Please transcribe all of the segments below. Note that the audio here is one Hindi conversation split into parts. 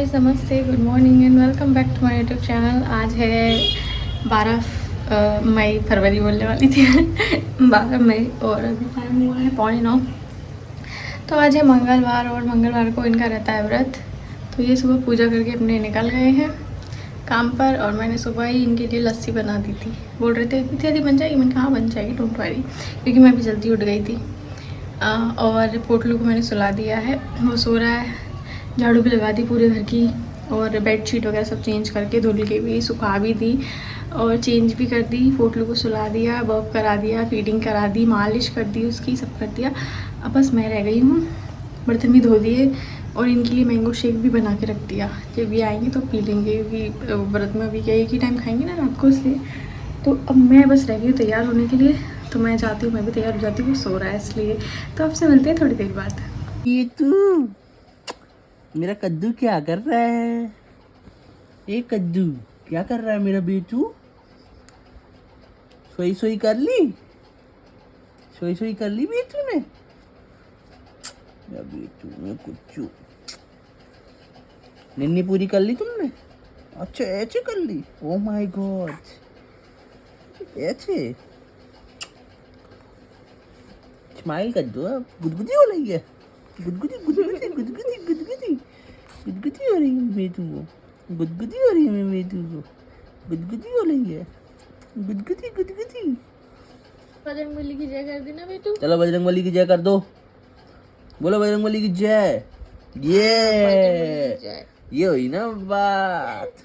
गाइस, नमस्ते, good morning and welcome back to my YouTube channel. आज है 12 मई, फरवरी बोलने वाली थी 12 मई और अभी टाइम हुआ है 8:45। तो आज है मंगलवार और मंगलवार को इनका रहता है व्रत। तो ये सुबह पूजा करके अपने निकल गए हैं काम पर और मैंने सुबह ही इनके लिए लस्सी बना दी थी। बोल रहे थे इतनी जल्दी बन जाएगी, मैंने कहा हाँ बन जाएगी, डोंट वरी, क्योंकि मैं भी जल्दी उठ गई थी। और पोटलू को मैंने सुला दिया है, वो सो रहा है। झाड़ू भी लगा दी पूरे घर की और बेडशीट वगैरह सब चेंज करके धुल के भी सुखा भी दी और चेंज भी कर दी। पोटलू को सुला दिया, बर्फ करा दिया, फीडिंग करा दी, मालिश कर दी उसकी, सब कर दिया। अब बस मैं रह गई हूँ। बर्तन भी धो दिए और इनके लिए मैंगो शेक भी बना के रख दिया। जब ये आएंगे तो पी लेंगे, क्योंकि व्रत में अभी क्या एक ही टाइम खाएंगे ना रात को, इसलिए। तो अब मैं बस रह गई हूँ तैयार होने के लिए। तो मैं जाती हूँ, मैं भी तैयार हो जाती हूँ, सो रहा है इसलिए। तो आपसे मिलते हैं थोड़ी देर बाद। ये तू मेरा कद्दू क्या कर रहा है? ये कद्दू क्या कर रहा है मेरा बेटू? सोई सोई कर ली? सोई सोई कर ली बेटू ने? मेरा बेटू मेरा कुच्चू। निन्नी पूरी कर ली तुमने? अच्छा ऐसे कर ली? ओ माय गॉड, ऐसे स्माइल कर दो। अब गुदगुदी हो रही है, गुदगुदी गुदगुदी गुदगुदी गुदगुदी गुदगुदी हो रही है बेटू को, गुदगुदी हो रही है मेरे बेटू को, गुदगुदी हो रही है, गुदगुदी गुदगुदी। बजरंगबली की जय कर देना बेटू। चलो बजरंगबली की जय कर दो, बोलो बजरंगबली की जय। ये हुई ना बात।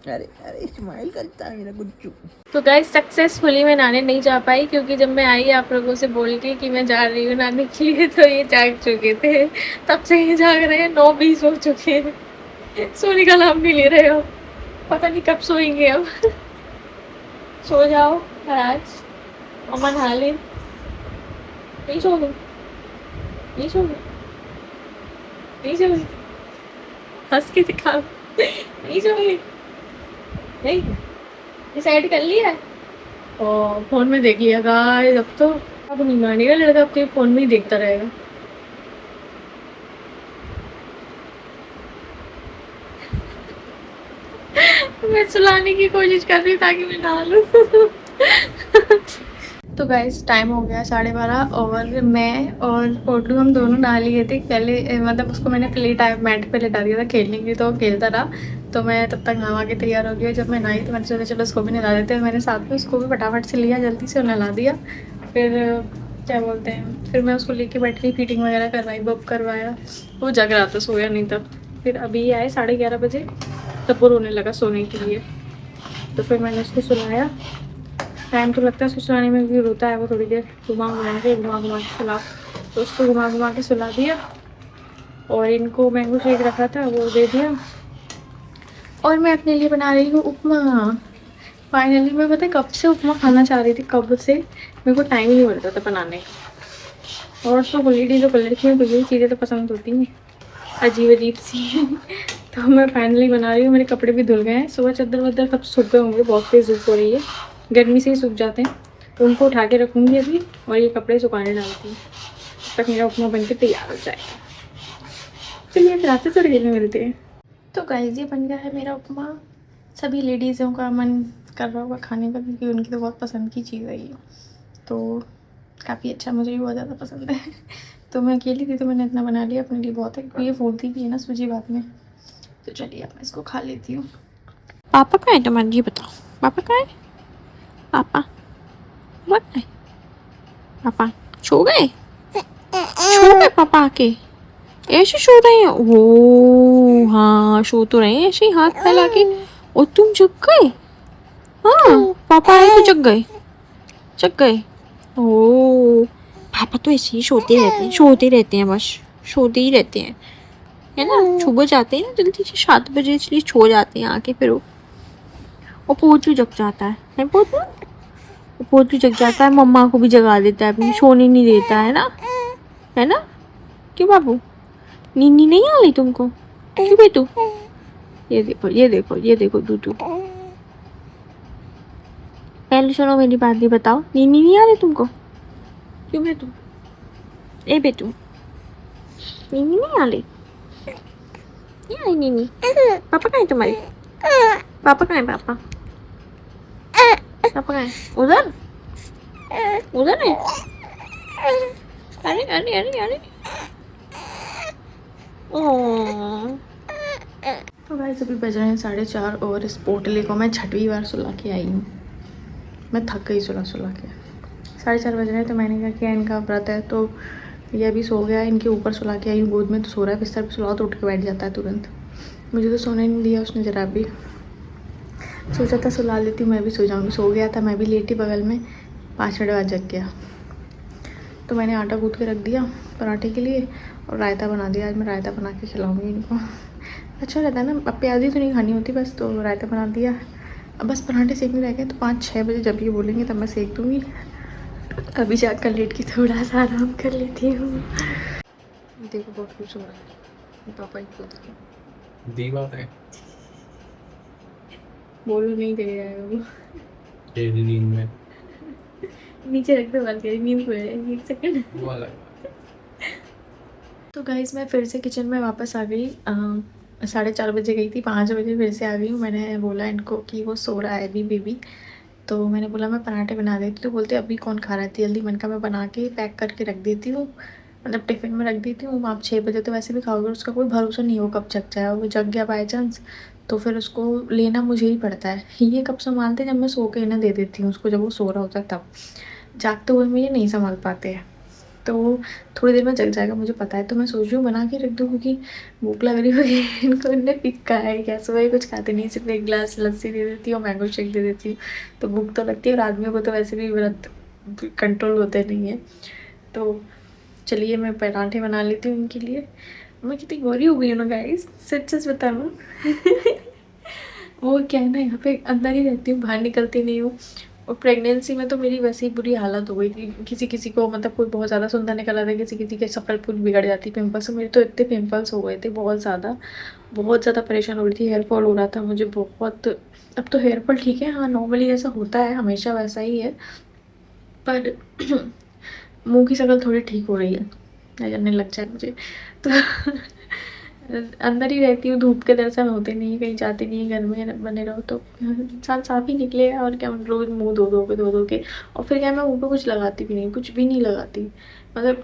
अरे अरे स्माइल करता है मेरा गुच्चू। तो गाइस, सक्सेसफुली मैं नहाने नहीं जा पाई, क्योंकि जब मैं आई आप लोगों से बोल के कि मैं जा रही हूँ नहाने के लिए, तो ये जाग चुके थे। तब से ये जाग रहे हैं, 9:20 हो चुके हैं। सोने का नाम नहीं ले रहे हो, पता नहीं कब सोएंगे अब। सो जाओ महाराज, अम्मा नहा ले। नहीं सोगे? नहीं सोगे? नहीं सोगे? हंस के दिखा। नहीं सोगे? नहीं डिसाइड कर लिया है? और फोन में देख लिया गाइस। अब तो अब नहीं मानेगा लड़का, आपके फोन में ही देखता रहेगा। मैं सुलाने की कोशिश कर रही हूँ ताकि मैं नहा लूँ। तो गाइस, टाइम हो गया 12:30 और मैं और पोटलू हम दोनों नहा लिए थे पहले। मतलब उसको मैंने प्ले टाइम मैट पे लेटा दिया था खेलने के लिए, तो वो खेलता रहा। तो मैं तब तक नहा के तैयार हो गया। जब मैं नहाई तो मैंने सोचा चलो उसको भी नहला देते हैं। मैंने साथ में उसको भी फटाफट से लिया, जल्दी से नहला दिया। फिर क्या बोलते हैं, फिर मैं उसको लेके बैठ गई, फीटिंग वगैरह करवाई, बब करवाया। वो जग रहा था, सोया नहीं तब। फिर अभी आए 11:30 बजे, तब वो रोने लगा सोने के लिए। तो फिर मैंने उसको सुलाया। टाइम तो लगता है उसको सुलाने में, भी रोता है वो थोड़ी देर। घुमा घुमा के सुला, तो उसको घुमा घुमा के सुला दिया। और इनको मैंगो शेक रखा था वो दे दिया। और मैं अपने लिए बना रही हूँ उपमा। फाइनली मैं पता है कब से उपमा खाना चाह रही थी, कब से। मेरे को टाइम ही नहीं मिलता था बनाने का। और तो कुल्ली तो कुल्ली की, मुझे चीज़ें तो पसंद होती हैं अजीब अजीब सी। तो मैं फाइनली बना रही हूँ। मेरे कपड़े भी धुल गए हैं, सुबह चादर वादर सब सूख गए होंगे, बहुत तेज़ धूप हो रही है, गर्मी से ही सूख जाते हैं। तो उनको उठा के रखूँगी अभी और ये कपड़े सुखाने डालती हूँ, तब तक मेरा उपमा बन के तैयार हो जाएगा। चलिए फिर आपसे थोड़ी देर में मिलते हैं। तो गाइस, ये बन गया है मेरा उपमा। सभी लेडीज़ों का मन कर रहा होगा खाने का, क्योंकि उनकी तो बहुत पसंद की चीज़ है ये। तो काफ़ी अच्छा, मुझे भी बहुत ज़्यादा पसंद है। तो मैं अकेली थी तो मैंने इतना बना लिया, अपने लिए बहुत है, क्योंकि ये फूलती भी है ना सूजी बाद में। तो चलिए अब मैं इसको खा लेती हूँ। पापा कहाँ है तुम्हारे, ये बताओ, पापा कहाँ है? पापा पापा कहाँ है? पापा सो गए? सो गए पापा आके? ऐसे सो रहे हैं? ओ हाँ, सो तो रहे हैं ऐसे ही हाथ फैला के। और तुम जग गए? हाँ, पापा आए तो जग गए? जग गए? ओ, पापा तो ऐसे ही सोते रहते हैं, बस सोते ही रहते हैं, है ना। सुबह जाते हैं ना जल्दी से 7 बजे, इसलिए सो जाते हैं आके। फिर वो और पोतू जग जाता है पोतू? पोतू जग जाता है, मम्मा को भी जगा देता है, अपनी सोने नहीं देता है ना, है ना। क्यों बाबू, नींद नहीं आ रही तुमको? क्यों बेटू? ये देखो ये देखो ये देखो टूटू। पहले सुनो मेरी बात, ही बताओ, नींद नहीं आ रही तुमको? क्यों बेटू? ए बेटू, नींद नहीं आ रही? ये आई नीनी, पापा कहाँ है तुम्हारे? पापा कहाँ है? पापा पापा कहाँ है? उधर उधर है। अरे अरे अरे अरे ओह। तो गाइस अभी बज रहे हैं 4:30 और इस पोटले को मैं 6वीं बार सुला के आई हूँ। मैं थक गई सुला के। 4:30 बज रहे हैं तो मैंने कहा कि इनका व्रत है तो ये अभी सो गया। इनके ऊपर सुला के आई हूँ, गोद में तो सो रहा है, बिस्तर पर सुलाओ तो उठ के बैठ जाता है तुरंत। मुझे तो सोने नहीं दिया उसने ज़रा भी। सोचा था सुला लेती हूँ, मैं भी सो जाऊँगी। सो गया था, मैं भी लेटी बगल में। 5 मिनट बाद जग गया तो मैंने आटा गूँथ के रख दिया पराठे के लिए और रायता बना दिया। आज मैं रायता बना के खिलाऊँगी इनको। अच्छा रहता है ना, अब प्याज़ी तो नहीं खानी होती बस, तो रायता बना दिया। अब बस पराठे सेकने रह गए तो 5-6 बजे जब ये बोलेंगे तब मैं सेक दूँगी। अभी जाकर लेट के थोड़ा सा आराम कर लेती हूँ। देखो बहुत खुश हो रहा है पापा ही खुद के। दी बात है बोलो नहीं दे रहा है वो। तेरी नींद में नीचे रख दो बाल के, नींद खुल जाएगी 1 सेकंड। वो अलग बात तो गाइस मैं फिर से किचन में वापस आ गई। 4:30 बजे गई थी, 5 बजे फिर से आ गई हूँ। मैंने बोला इनको कि वो सो रहा है अभी बेबी, तो मैंने बोला मैं पराठे बना देती। तो बोलते अभी कौन खा रहा है जल्दी। मैंने कहा मैं बना के पैक करके रख देती हूँ, मतलब टिफ़िन में रख देती हूँ। आप 6 बजे तो वैसे भी खाओगे, उसका कोई भरोसा नहीं हो कब जग जाए। वो जग गया बाई चांस तो फिर उसको लेना मुझे ही पड़ता है। ये कब संभालते, जब मैं सो के इन्हें दे देती हूँ उसको, जब वो सो रहा होता है तब। जागते हुए में ये नहीं संभाल पाते हैं, तो थोड़ी देर में जग जाएगा मुझे पता है। तो मैं सोच रही हूँ बना के रख दूँ क्योंकि भूख लग रही होगी इनको। इन्हें फिक्का है क्या, सुबह कुछ खाते नहीं, सिर्फ 1 गिलास लस्सी दे देती हूँ, मैंगो शेक दे देती हूँ, तो भूख तो लगती है। और आदमियों को तो वैसे भी व्रत कंट्रोल होते नहीं है। तो चलिए मैं पराठे बना लेती हूँ इनके लिए। मैं कितनी गोरी हो गई हूँ ना गाइस, सच सच बताऊँ। वो क्या है ना, यहाँ पे अंदर ही रहती हूँ, बाहर निकलती नहीं हूँ। और प्रेगनेंसी में तो मेरी वैसे ही बुरी हालत हो गई थी। किसी किसी को मतलब कोई बहुत ज़्यादा सुंदर निकल आता है, किसी किसी के शक्ल पूरी बिगड़ जाती, पिंपल्स। मेरे तो इतने पिंपल्स हो गए थे, बहुत ज़्यादा परेशान हो रही थी। हेयर फॉल हो रहा था मुझे बहुत। अब तो हेयर फॉल ठीक है, हाँ नॉर्मली जैसा होता है हमेशा वैसा ही है, पर मुँह की शक्ल थोड़ी ठीक हो रही है, नजर लग जाए मुझे तो। अंदर ही रहती हूँ, धूप के दर्शन होते नहीं, कहीं जाते नहीं, घर में बने रहो तो इंसान साफ ही निकलेगा। और क्या, रोज मुंह धो के। और फिर क्या, मैं मुँह पे कुछ लगाती भी नहीं, कुछ भी नहीं लगाती। मतलब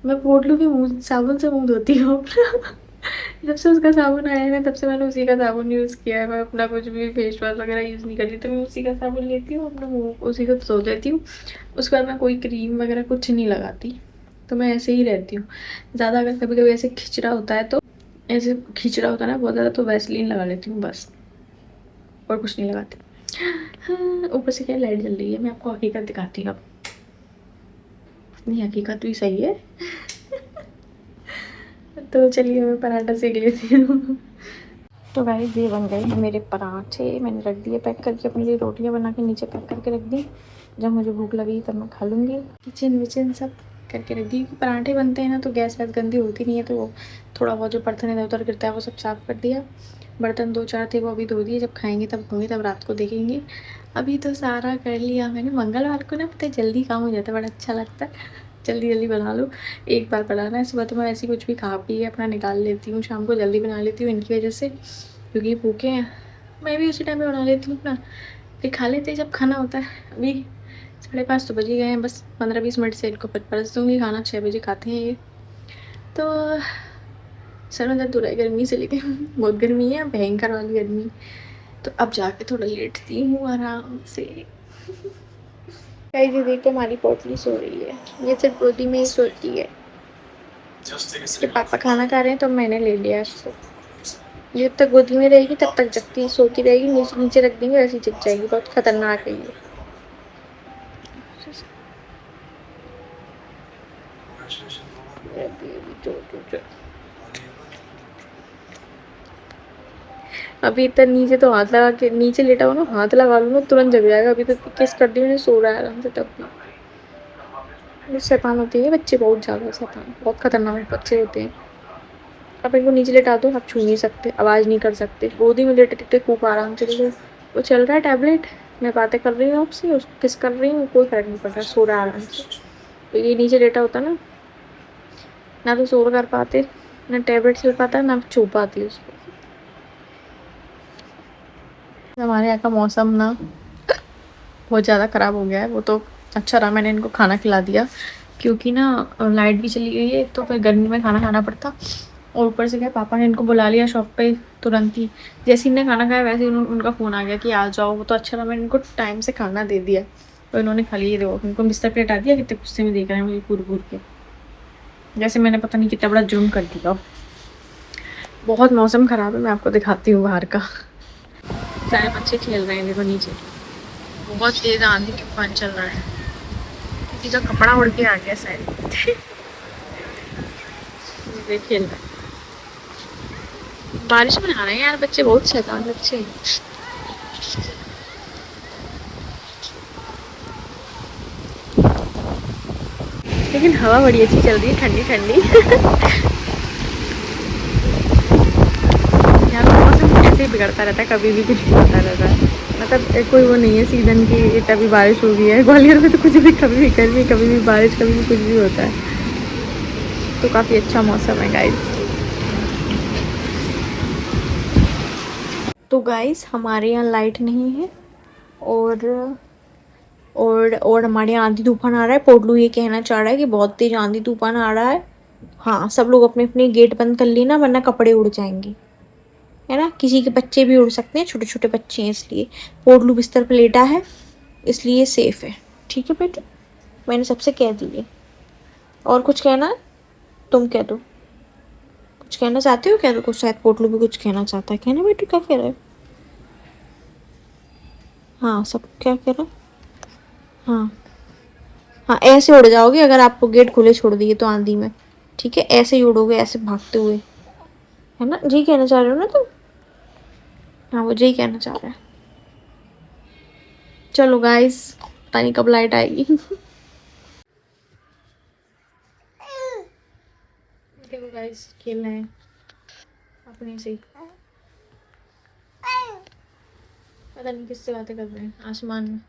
मैं पोटलू के मुँह साबुन से मुँह धोती हूँ अपना। जब से उसका साबुन आया है ना, तब से मैंने उसी का साबुन यूज़ किया है। मैं अपना कुछ भी फेस वॉश वगैरह यूज़ नहीं करती, तो मैं उसी का साबुन लेती हूँ, अपना मुँह उसी को धो देती हूँ। उसके बाद मैं कोई क्रीम वगैरह कुछ नहीं लगाती, तो मैं ऐसे ही रहती हूँ। ज़्यादा अगर कभी कभी ऐसे खिचड़ा होता है तो, ऐसे खिचड़ा होता है ना बहुत ज़्यादा, तो वैसलीन लगा लेती हूँ बस, और कुछ नहीं लगाती। हाँ, ऊपर से क्या लाइट जल रही है, मैं आपको हकीकत दिखाती हूँ अब। नहीं हकीकत भी सही है। तो चलिए मैं पराठा सेक लेती हूँ। तो गाइस ये बन गए हैं मेरे पराठे, मैंने रख दिए पैक करके। अपने लिए रोटियां बना के नीचे पैक करके रख दी, जब मुझे भूख लगी तब मैं खा लूँगी। किचन विचन सब करके रख दी, क्योंकि पराठे बनते हैं ना तो गैस वैस गंदी होती नहीं है, तो थोड़ा बहुत जो बर्तन इधर उधर गिरता है वो सब साफ़ कर दिया। बर्तन 2-4 थे वो अभी धो दिए, जब खाएंगे तब धोंगे, तब रात को देखेंगे। अभी तो सारा कर लिया मैंने। मंगलवार को ना पता है जल्दी काम हो जाता है, बड़ा अच्छा लगता है। जल्दी जल्दी बना लो, एक बार बनाना है। सुबह तो मैं ऐसे ही कुछ भी खा पी अपना निकाल लेती हूँ, शाम को जल्दी बना लेती हूँ इनकी वजह से, क्योंकि भूखे हैं। मैं भी उसी टाइम पे बना लेती हूँ अपना, फिर खा लेते हैं जब खाना होता है। अभी 5:30 तो बज ही गए हैं, बस 15-20 मिनट से इनको परस दूँगी खाना। 6 बजे खाते हैं ये। तो सर में दर्द हो रहा है गर्मी से, लेकिन बहुत गर्मी है, भयंकर वाली गर्मी। तो अब जाके थोड़ा लेटती हूँ आराम से। कई दीदी तो हमारी पोटली सो रही है, ये सिर्फ गोदी में ही सोती है। इसके पापा खाना खा रहे हैं तो मैंने ले लिया इसको। जब तक गोदी में रहेगी तब तक जगती है, सोती रहेगी। नीचे नीचे रख देंगे वैसे ही जग जाएगी, बहुत खतरनाक है ये। अभी इतना नीचे तो हाथ लगा के, नीचे लेटा हो ना, हाथ लगा लो ना तुरंत जग जाएगा। अभी तो किस कर दी मैंने, सो रहा है आराम से तब भी। शैतान होते हैं बच्चे, बहुत ज़्यादा शैतान, बहुत खतरनाक बच्चे होते हैं। अब इनको नीचे लेटा दो, आप छू नहीं सकते, आवाज़ नहीं कर सकते। गोदी में लेटे खूब आराम से। वो चल रहा है टैबलेट, मैं बातें कर रही हूँ आपसे, उसको किस कर रही हूँ, कोई फर्क नहीं पड़ रहा, सो रहा है आराम से। तो ये नीचे लेटा होता ना तो शोर कर पाते, ना टैबलेट चल पाता, ना छू पाती उसको। हमारे यहाँ का मौसम ना बहुत ज़्यादा ख़राब हो गया है। वो तो अच्छा रहा मैंने इनको खाना खिला दिया, क्योंकि ना लाइट भी चली गई है तो फिर गर्मी में खाना खाना पड़ता। और ऊपर से क्या, पापा ने इनको बुला लिया शॉप पे तुरंत ही। जैसे इन्हें खाना खाया वैसे ही उनका फ़ोन आ गया कि आ जाओ। वो तो अच्छा रहा मैंने इनको टाइम से खाना दे दिया, तो इन्होंने खा लिया। देखो इनको बिस्तर पे हटा दिया, कितने गुस्से में देख रहे हैं मुझे घूर घूर के, जैसे मैंने पता नहीं कितना बड़ा जुर्म कर दिया। बहुत मौसम ख़राब है, मैं आपको दिखाती हूँ बाहर का। सारे बच्चे खेल रहे हैं देखो नीचे, बहुत तेज आंधी तूफान चल रहा है। किसी का कपड़ा उड़ के आ गया शायद। ये खेल रहे हैं। बारिश में नहा रहे हैं यार बच्चे, बहुत शैतान बच्चे हैं। लेकिन हवा बड़ी अच्छी चल रही है, ठंडी ठंडी। यहाँ का मौसम ऐसे ही बिगड़ता रहता है, कभी भी कुछ भी होता रहता है। मतलब कोई वो नहीं है सीजन की, तभी बारिश हो रही है। ग्वालियर में तो कुछ भी, कभी भी गर्मी, कभी भी बारिश, कभी भी कुछ भी होता है। तो काफ़ी अच्छा मौसम है गाइस। तो गाइस हमारे यहाँ लाइट नहीं है, और हमारे यहाँ आंधी तूफान आ रहा है। पोटलू ये कहना चाह रहा है कि बहुत तेज आंधी तूफान आ रहा है। हाँ, सब लोग अपने अपने गेट बंद कर लेना, वरना कपड़े उड़ जाएंगे, है ना। किसी के बच्चे भी उड़ सकते हैं, छोटे छोटे बच्चे हैं इसलिए। पोटलू बिस्तर पर लेटा है इसलिए सेफ है, ठीक है बेटा। मैंने सबसे कह दिए। और कुछ कहना है? तुम कह दो, कुछ कहना चाहते हो? कह दो कुछ, शायद पोटलू भी कुछ कहना चाहता है। कहना बेटा, क्या कह रहे हो? हाँ, सब क्या कह रहा है? हाँ हाँ, ऐसे उड़ जाओगे अगर आपको गेट खुले छोड़ दिए तो आंधी में, ठीक है। ऐसे ही उड़ोगे, ऐसे भागते हुए, है ना। जी कहना चाह रहे हो ना तुम? हाँ, वो जी कहना चाह रहा है। चलो गाइस, पता नहीं कब लाइट आएगी। देखो गाइस खेल रहे हैं अपने से ही, पता नहीं किससे बातें कर रहे हैं आसमान में।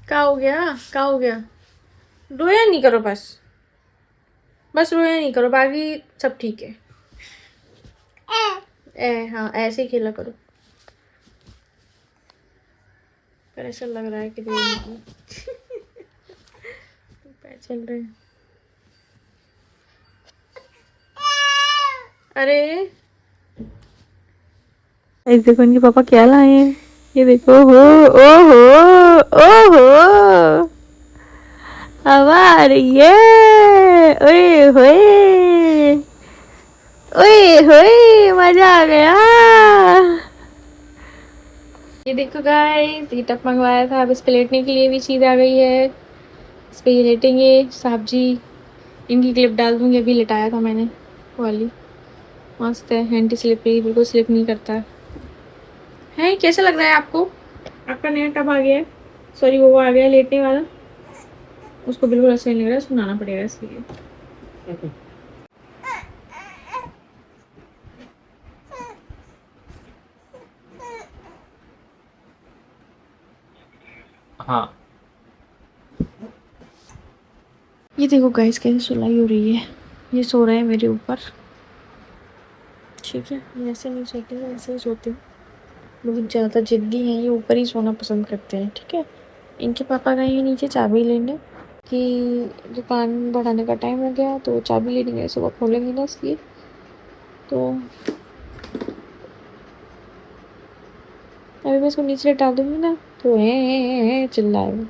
क्या हो गया, क्या हो गया? रोया नहीं करो, बस बस रोया नहीं करो, बाकी सब ठीक है। हाँ, ऐसे ही खेला करो। पर ऐसा लग रहा है कि पैर चल रहे हैं। अरे इस देखो इनके पापा क्या लाए हैं, ये देखो। हो ओहो, ओहो, हवा आ रही है। ओए होए, ओए होए, मजा आ गया। ये देखो गाइस, ये टप मंगवाया था, अब इस पे लेटने के लिए भी चीज़ आ गई है। इस पे ये लेटेंगे साहब जी। इनकी क्लिप डाल दूंगी, अभी लेटाया था मैंने वाली। मस्त है, एंटी स्लिपरी, बिल्कुल स्लिप नहीं करता है। कैसा लग रहा है आपको? आपका नया टब आ गया है, सॉरी वो आ गया है लेटने वाला। उसको बिल्कुल ऐसा नहीं लग रहा है, उसको नहाना पड़ेगा इसलिए। हाँ, ये देखो गाइस कैसे सुलाई हो रही है। ये सो रहे हैं मेरे ऊपर, ठीक है। ये ऐसे नहीं सोते हैं, ऐसे ही सोते हैं। बहुत ज़्यादा जिद्दी हैं, ये ऊपर ही सोना पसंद करते हैं, ठीक है। इनके पापा गए हैं नीचे चाबी लेने, कि दुकान बढ़ाने का टाइम हो गया तो चाबी लेने गए, सुबह खोलेंगे ना इसलिए। तो अभी मैं इसको नीचे लेटा दूंगी ना तो चिल्लाएगा।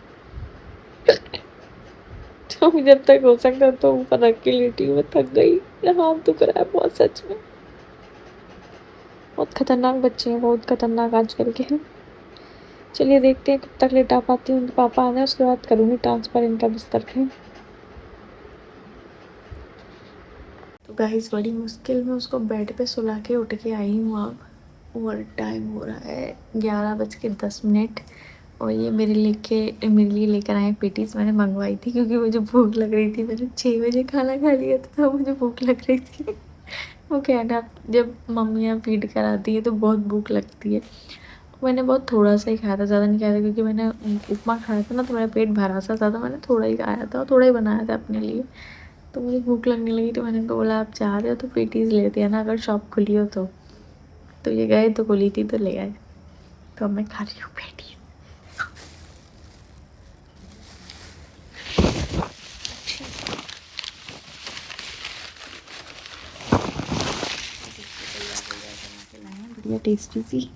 तो जब तक हो सकता है तो ऊपर रख के लेटी हूँ। मैं थक गई, हाथ दुख रहा है बहुत सच में। बहुत खतरनाक बच्चे हैं, बहुत खतरनाक आजकल के। चलिए देखते हैं कब तक लेटा पाती हूँ। उनके पापा आ जाए उसके बाद करूँगी ट्रांसफ़र इनका बिस्तर पे। तो गाइस बड़ी मुश्किल में उसको बेड पे सुला के उठ के आई हूँ अब, और टाइम हो रहा है 11:10। और ये मेरे लिए लेकर आए पेटीज। मैंने मंगवाई थी क्योंकि मुझे भूख लग रही थी। मैंने 6 बजे खाना खा लिया था तो मुझे भूख लग रही थी। वो कहना, जब मम्मियाँ फीड कराती है तो बहुत भूख लगती है। मैंने बहुत थोड़ा सा ही खाया था, ज़्यादा नहीं खाया था, क्योंकि मैंने उपमा खाया था ना तो मेरा पेट भरा सा था, तो मैंने थोड़ा ही खाया था और थोड़ा ही बनाया था अपने लिए। तो मुझे भूख लगने लगी तो मैंने उनको बोला आप जा रहे हो तो पेटीज लेते हैं ना, अगर शॉप खुली हो तो ये गए तो खुली थी तो ले आए। तो अब मैं खा रही हूँ पेटीज। बढ़िया टेस्टी सी।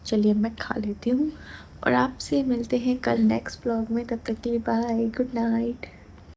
चलिए मैं खा लेती हूँ और आपसे मिलते हैं कल नेक्स्ट ब्लॉग में। तब तक के लिए बाय, गुड नाइट।